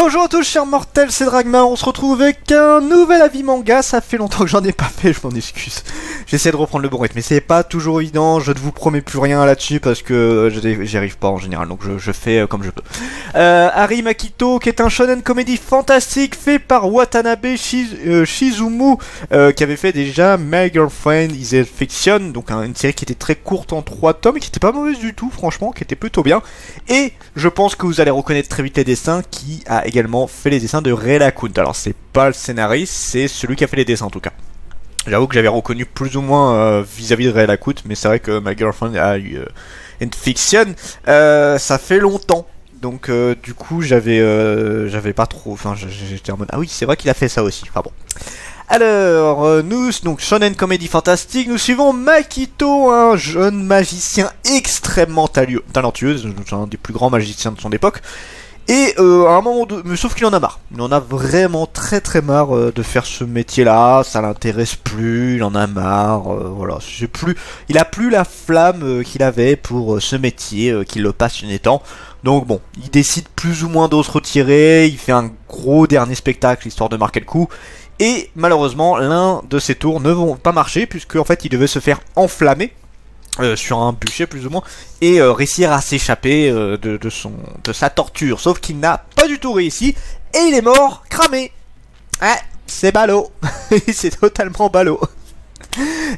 Bonjour à tous chers mortels, c'est Dragma, on se retrouve avec un nouvel avis manga, ça fait longtemps que j'en ai pas fait, je m'en excuse. J'essaie de reprendre le bon rythme, mais c'est pas toujours évident, je ne vous promets plus rien là-dessus parce que j'y arrive pas en général, donc je fais comme je peux. Harry Makito, qui est un shonen comédie fantastique fait par Watanabe Shizumu, qui avait fait déjà My Girlfriend is a Fiction, donc une série qui était très courte en 3 tomes, et qui était pas mauvaise du tout, franchement, qui était plutôt bien. Et je pense que vous allez reconnaître très vite les dessins, qui a également fait les dessins de Ray Lacoon. Alors c'est pas le scénariste, c'est celui qui a fait les dessins en tout cas. J'avoue que j'avais reconnu plus ou moins vis-à-vis de Ray Lacoon, mais c'est vrai que My Girlfriend a eu une fiction, ça fait longtemps. Donc du coup j'avais pas trop, enfin j'étais en mode ah oui c'est vrai qu'il a fait ça aussi. Enfin bon. Alors, nous, donc shonen comédie fantastique, nous suivons Makito, un jeune magicien extrêmement talentueux, un des plus grands magiciens de son époque. Et à un moment mais sauf qu'il en a marre. Il en a vraiment très marre de faire ce métier-là. Ça l'intéresse plus. Il en a marre. Voilà, c'est plus. Il a plus la flamme qu'il avait pour ce métier qui le passionnait tant. Donc bon, il décide plus ou moins de se retirer. Il fait un gros dernier spectacle histoire de marquer le coup. Et malheureusement, l'un de ses tours ne vont pas marcher puisque en fait, il devait se faire enflammer. Sur un bûcher plus ou moins et réussir à s'échapper de sa torture, sauf qu'il n'a pas du tout réussi et il est mort cramé. Ouais, c'est ballot. C'est totalement ballot.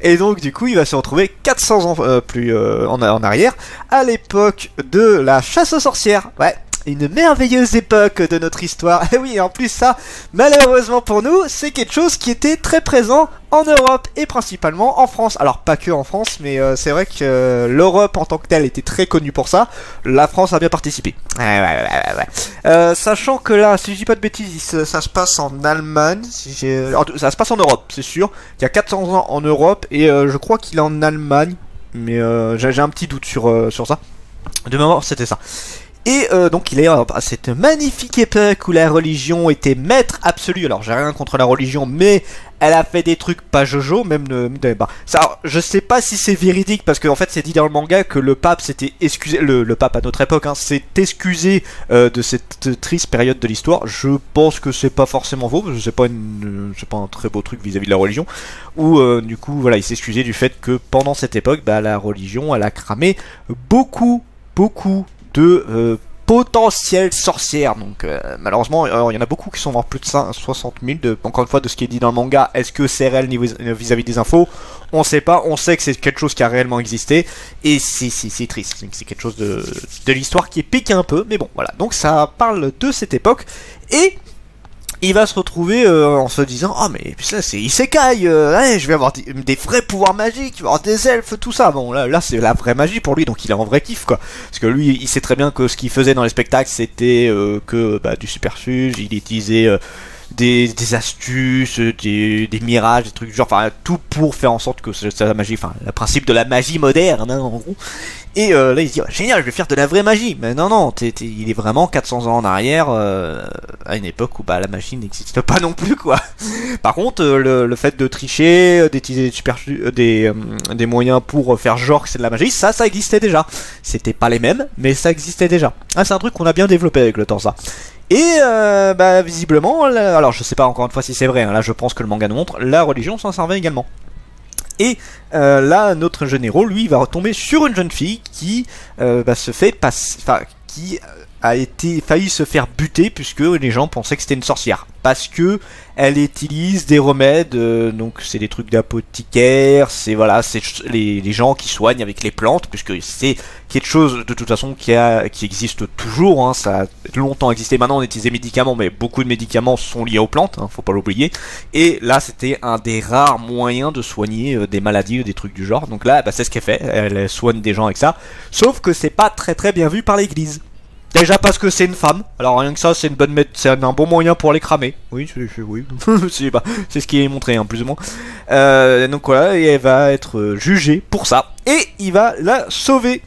Et donc du coup il va se retrouver 400 ans plus en arrière, à l'époque de la chasse aux sorcières. Ouais, une merveilleuse époque de notre histoire. Et oui, en plus ça, malheureusement pour nous, c'est quelque chose qui était très présent en Europe et principalement en France. Alors pas que en France, mais c'est vrai que l'Europe en tant que telle était très connue pour ça. La France a bien participé. Ouais. Sachant que là, si je dis pas de bêtises, ça se passe en Allemagne. Ça se passe en Europe, c'est sûr. Il y a 400 ans en Europe et je crois qu'il est en Allemagne. Mais j'ai un petit doute sur ça. De mémoire, c'était ça. Et donc il est à cette magnifique époque où la religion était maître absolu. Alors j'ai rien contre la religion, mais elle a fait des trucs pas jojo, même bah, ça, je sais pas si c'est véridique parce qu'en fait c'est dit dans le manga que le pape s'était excusé, le pape à notre époque, hein, s'est excusé de cette triste période de l'histoire. Je pense que c'est pas forcément faux, parce que c'est pas un très beau truc vis-à-vis de la religion. Ou du coup voilà, il s'est excusé du fait que pendant cette époque, bah la religion elle a cramé beaucoup de potentielles sorcières. Donc malheureusement il y en a beaucoup qui sont morts, plus de 60 000 encore une fois de ce qui est dit dans le manga. Est-ce que c'est réel vis-à-vis des infos? On sait pas, on sait que c'est quelque chose qui a réellement existé et c'est triste, c'est quelque chose de l'histoire qui pique un peu, mais bon voilà, donc ça parle de cette époque et il va se retrouver en se disant ah mais ça c'est isekai, ouais, je vais avoir des vrais pouvoirs magiques, je vais avoir des elfes, tout ça. Bon là c'est la vraie magie pour lui, donc il est en vrai kiff quoi. Parce que lui il sait très bien que ce qu'il faisait dans les spectacles c'était que du superfuge, il utilisait des astuces, des mirages, des trucs du genre, enfin tout pour faire en sorte que c'est la magie, enfin le principe de la magie moderne hein, en gros. Et là il se dit oh, génial, je vais faire de la vraie magie. Mais non, il est vraiment 400 ans en arrière, à une époque où bah la magie n'existe pas non plus quoi. Par contre le fait de tricher, d'utiliser des moyens pour faire genre que c'est de la magie, ça existait déjà. C'était pas les mêmes, mais ça existait déjà. Ah, c'est un truc qu'on a bien développé avec le temps ça. Et visiblement, alors je sais pas encore une fois si c'est vrai, hein, là je pense que le manga nous montre, la religion s'en servait également. Et là, notre jeune héros, lui, va retomber sur une jeune fille qui se fait passer, enfin, qui a failli se faire buter puisque les gens pensaient que c'était une sorcière. Parce que elle utilise des remèdes, donc c'est des trucs d'apothicaire, c'est voilà, c'est les gens qui soignent avec les plantes, puisque c'est quelque chose de toute façon qui existe toujours, hein, ça a longtemps existé. Maintenant on utilise des médicaments, mais beaucoup de médicaments sont liés aux plantes, hein, faut pas l'oublier. Et là c'était un des rares moyens de soigner des maladies ou des trucs du genre. Donc là c'est ce qu'elle fait, elle soigne des gens avec ça. Sauf que c'est pas très bien vu par l'église. Déjà parce que c'est une femme, alors rien que ça c'est c'est un bon moyen pour les cramer. Oui, oui. C'est ce qui est montré hein, plus ou moins. Donc voilà, et elle va être jugée pour ça. Et il va la sauver.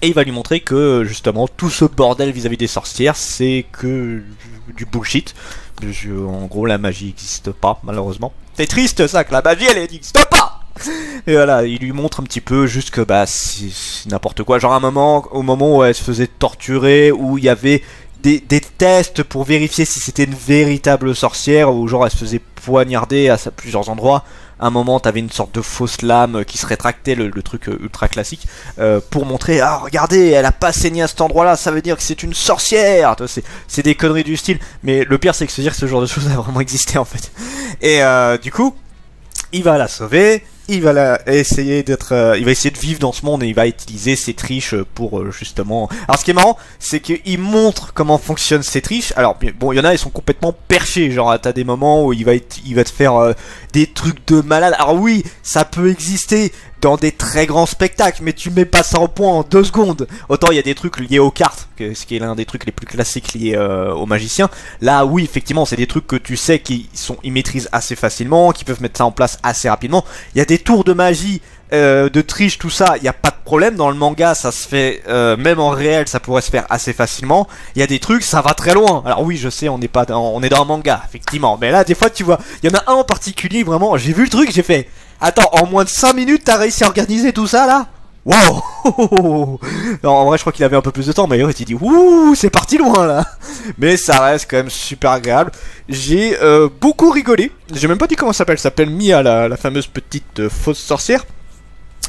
Et il va lui montrer que justement tout ce bordel vis-à-vis des sorcières c'est que du bullshit. En gros la magie n'existe pas malheureusement. C'est triste ça que la magie elle n'existe pas. Et voilà, il lui montre un petit peu juste que c'est n'importe quoi. Genre au moment où elle se faisait torturer, où il y avait des tests pour vérifier si c'était une véritable sorcière, ou genre elle se faisait poignarder à plusieurs endroits. À un moment, t'avais une sorte de fausse lame qui se rétractait, le truc ultra classique, pour montrer, ah regardez, elle a pas saigné à cet endroit-là, ça veut dire que c'est une sorcière. C'est des conneries du style. Mais le pire, c'est que se dire que ce genre de choses a vraiment existé en fait. Et du coup, il va la sauver. Il va essayer de vivre dans ce monde et il va utiliser ses triches pour justement. Alors ce qui est marrant, c'est qu'il montre comment fonctionnent ces triches. Alors bon, il y en a, ils sont complètement perchés. Genre t'as des moments où il va te faire des trucs de malade. Alors oui, ça peut exister dans des très grands spectacles, mais tu mets pas ça au point en 2 secondes. Autant il y a des trucs liés aux cartes, ce qui est l'un des trucs les plus classiques liés aux magiciens. Là, oui, effectivement, c'est des trucs que tu sais qu'ils maîtrisent assez facilement, qu'ils peuvent mettre ça en place assez rapidement. Il y a des tours de magie, de triche, tout ça, il n'y a pas de problème. Dans le manga, ça se fait, même en réel, ça pourrait se faire assez facilement. Il y a des trucs, ça va très loin. Alors oui, je sais, on est dans un manga, effectivement. Mais là, des fois, tu vois, il y en a un en particulier, vraiment, j'ai vu le truc, j'ai fait... Attends, en moins de 5 minutes, t'as réussi à organiser tout ça, là? Wow. Non, en vrai, je crois qu'il avait un peu plus de temps, mais ouais, tu dis, ouh, c'est parti loin, là. Mais ça reste quand même super agréable. J'ai beaucoup rigolé. J'ai même pas dit comment ça s'appelle Mia, la fameuse petite fausse sorcière.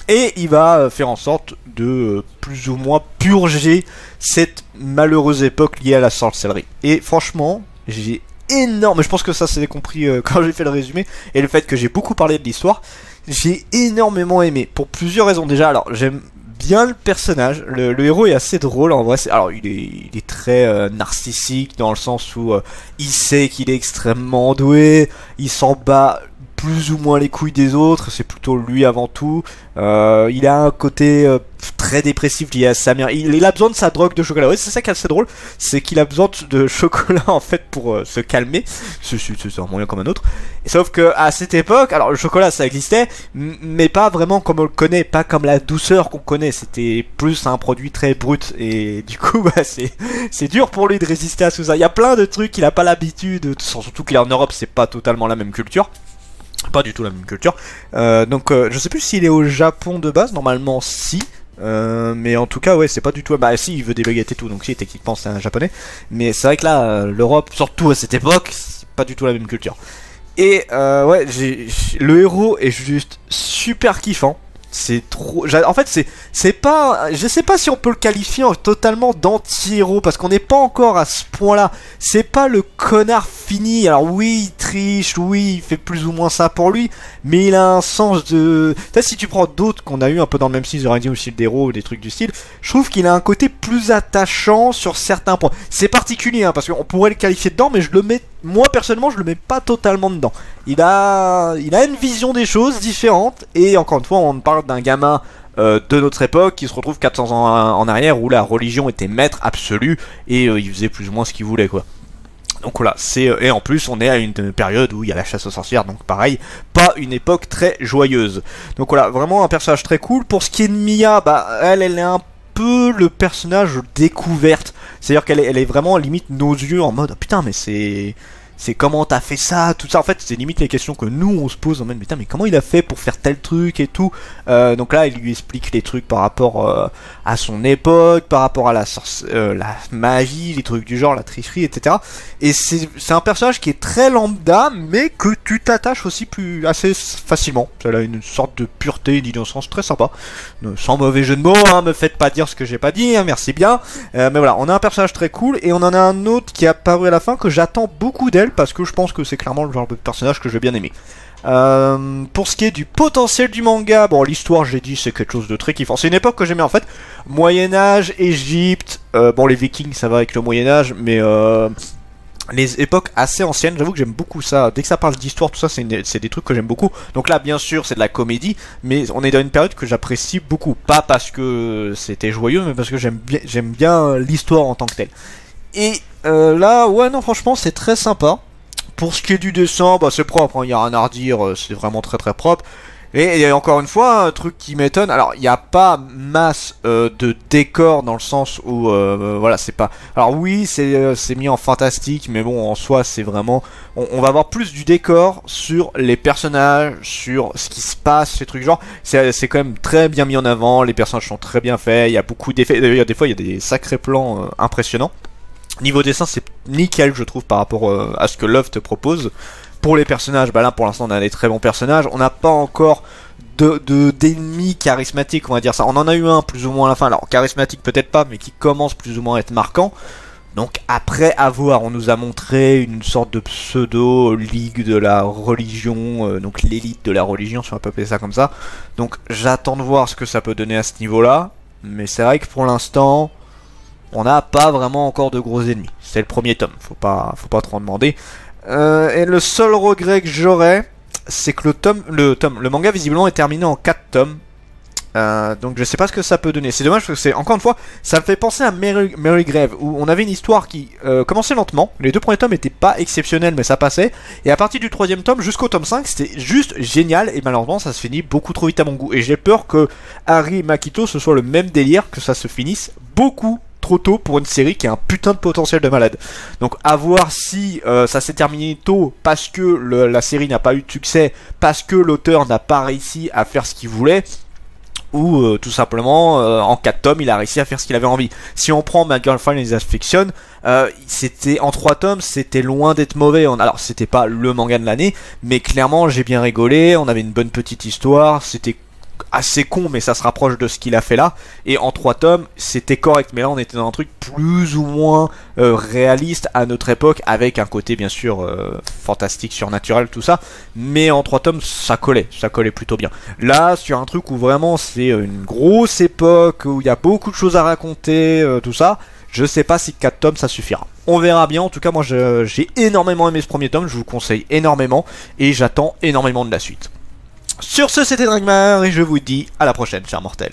Et il va faire en sorte de plus ou moins purger cette malheureuse époque liée à la sorcellerie. Et franchement, j'ai énorme, je pense que ça c'est compris quand j'ai fait le résumé, et le fait que j'ai beaucoup parlé de l'histoire, j'ai énormément aimé, pour plusieurs raisons. Déjà, alors j'aime bien le personnage, le héros est assez drôle en vrai, alors il est très narcissique, dans le sens où il sait qu'il est extrêmement doué, il s'en bat plus ou moins les couilles des autres, c'est plutôt lui avant tout. Il a un côté très dépressif lié à sa mère. Il a besoin de sa drogue de chocolat. Oui, c'est ça qui est assez drôle, c'est qu'il a besoin de chocolat en fait pour se calmer. C'est un moyen comme un autre. Et sauf que à cette époque, alors le chocolat ça existait, mais pas vraiment comme on le connaît, pas comme la douceur qu'on connaît. C'était plus un produit très brut et du coup bah, c'est dur pour lui de résister à tout ça. Il y a plein de trucs qu'il a pas l'habitude, surtout qu'il est en Europe, c'est pas totalement la même culture. Pas du tout la même culture. Donc je sais plus s'il est au Japon de base, normalement si. Mais en tout cas ouais, c'est pas du tout... Bah si, il veut des baguettes et tout, donc si, techniquement c'est un japonais. Mais c'est vrai que là, l'Europe, surtout à cette époque, c'est pas du tout la même culture. Et ouais, le héros est juste super kiffant. C'est trop... En fait, c'est pas... Je sais pas si on peut le qualifier totalement d'anti-héros, parce qu'on n'est pas encore à ce point-là. C'est pas le connard fini. Alors oui, il triche, oui, il fait plus ou moins ça pour lui, mais il a un sens de... Peut-être si tu prends d'autres qu'on a eu un peu dans le même style, The Riding aussi le héros, des trucs du style, je trouve qu'il a un côté plus attachant sur certains points. C'est particulier, hein, parce qu'on pourrait le qualifier dedans, mais je le mets... Moi, personnellement, je le mets pas totalement dedans. Il a une vision des choses différente, et encore une fois, on parle d'un gamin de notre époque qui se retrouve 400 ans en arrière, où la religion était maître absolu, et il faisait plus ou moins ce qu'il voulait, quoi. Donc voilà, et en plus on est à une période où il y a la chasse aux sorcières, donc pareil, pas une époque très joyeuse. Donc voilà, vraiment un personnage très cool. Pour ce qui est de Mia, bah elle est un peu le personnage découverte. C'est-à-dire qu'elle est vraiment limite nos yeux en mode oh, putain mais c'est comment t'as fait ça, tout ça. En fait, c'est limite les questions que nous on se pose en mode putain mais comment il a fait pour faire tel truc et tout. Donc là, il lui explique les trucs par rapport à son époque, par rapport à la magie, les trucs du genre, la tricherie, etc. Et c'est un personnage qui est très lambda, mais que tu t'attaches aussi assez facilement. Elle a une sorte de pureté, d'innocence très sympa. Sans mauvais jeu de mots, hein, me faites pas dire ce que j'ai pas dit, hein, merci bien. Mais voilà, on a un personnage très cool, et on en a un autre qui est apparu à la fin que j'attends beaucoup d'elle, parce que je pense que c'est clairement le genre de personnage que je vais bien aimer. Pour ce qui est du potentiel du manga, bon l'histoire j'ai dit c'est quelque chose de très kiffant. C'est une époque que j'aimais en fait. Moyen-Âge, Égypte, bon les Vikings ça va avec le Moyen-Âge, mais les époques assez anciennes, j'avoue que j'aime beaucoup ça. Dès que ça parle d'histoire, tout ça, c'est des trucs que j'aime beaucoup. Donc là, bien sûr, c'est de la comédie, mais on est dans une période que j'apprécie beaucoup. Pas parce que c'était joyeux, mais parce que j'aime bien l'histoire en tant que telle. Et là, ouais, non, franchement, c'est très sympa. Pour ce qui est du dessin, bah c'est propre, il n'y a rien à redire, c'est vraiment très très propre. Et encore une fois, un truc qui m'étonne, alors il n'y a pas masse de décors dans le sens où, voilà, c'est pas... Alors oui, c'est mis en fantastique, mais bon, en soi, c'est vraiment... On va avoir plus du décor sur les personnages, sur ce qui se passe, ces trucs genre. C'est quand même très bien mis en avant, les personnages sont très bien faits, il y a beaucoup d'effets, d'ailleurs des fois il y a des sacrés plans impressionnants. Niveau dessin, c'est nickel, je trouve, par rapport à ce que Love te propose. Pour les personnages, bah là, pour l'instant, on a des très bons personnages. On n'a pas encore d'ennemis charismatiques, on va dire ça. On en a eu un plus ou moins à la fin. Alors, charismatique peut-être pas, mais qui commence plus ou moins à être marquant. Donc après, à voir, on nous a montré une sorte de pseudo-ligue de la religion, donc l'élite de la religion, si on peut appeler ça comme ça. Donc j'attends de voir ce que ça peut donner à ce niveau-là. Mais c'est vrai que pour l'instant, on n'a pas vraiment encore de gros ennemis. C'est le premier tome, faut pas trop en demander. Et le seul regret que j'aurais, c'est que le manga visiblement est terminé en 4 tomes. Donc je sais pas ce que ça peut donner. C'est dommage parce que c'est, encore une fois, ça me fait penser à Mary Grave, où on avait une histoire qui commençait lentement. Les 2 premiers tomes étaient pas exceptionnels, mais ça passait. Et à partir du 3e tome jusqu'au tome 5, c'était juste génial. Et malheureusement, ça se finit beaucoup trop vite à mon goût. Et j'ai peur que Harry et Makito, ce soit le même délire, que ça se finisse beaucoup trop tôt pour une série qui a un putain de potentiel de malade. Donc à voir si ça s'est terminé tôt parce que la série n'a pas eu de succès, parce que l'auteur n'a pas réussi à faire ce qu'il voulait, ou tout simplement en 4 tomes il a réussi à faire ce qu'il avait envie. Si on prend My Girlfriend is Fiction, c'était en 3 tomes, c'était loin d'être mauvais. Alors c'était pas le manga de l'année, mais clairement j'ai bien rigolé, on avait une bonne petite histoire, c'était assez con mais ça se rapproche de ce qu'il a fait là, et en 3 tomes c'était correct, mais là on était dans un truc plus ou moins réaliste à notre époque, avec un côté bien sûr fantastique, surnaturel, tout ça, mais en 3 tomes ça collait plutôt bien. Là sur un truc où vraiment c'est une grosse époque, où il y a beaucoup de choses à raconter, tout ça, je sais pas si 4 tomes ça suffira. On verra bien. En tout cas moi j'ai énormément aimé ce premier tome, je vous le conseille énormément, et j'attends énormément de la suite. Sur ce, c'était Dragmar, et je vous dis à la prochaine, chers mortels.